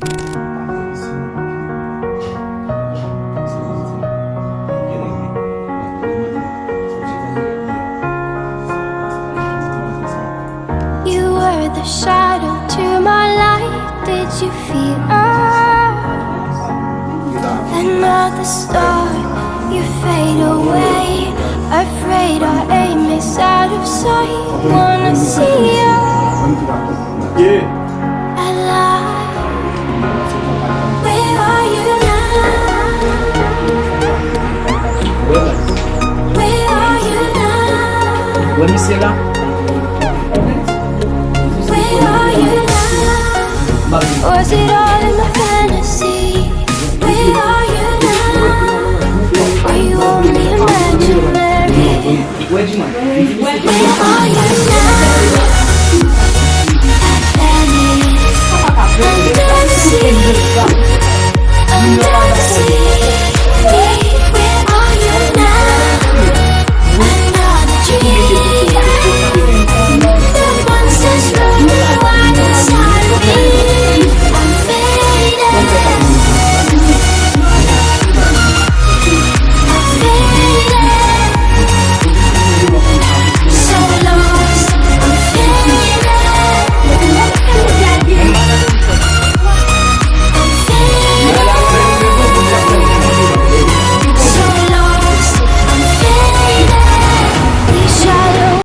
You were the shadow to my light. Did you feel another star? You fade away. Afraid our aim is out of sight. Wanna see you alive. Where are you now? Where are you now? Let me see that. Where are you now? Was it all in my fantasy? Where are you now? Are you only imaginary? Where are you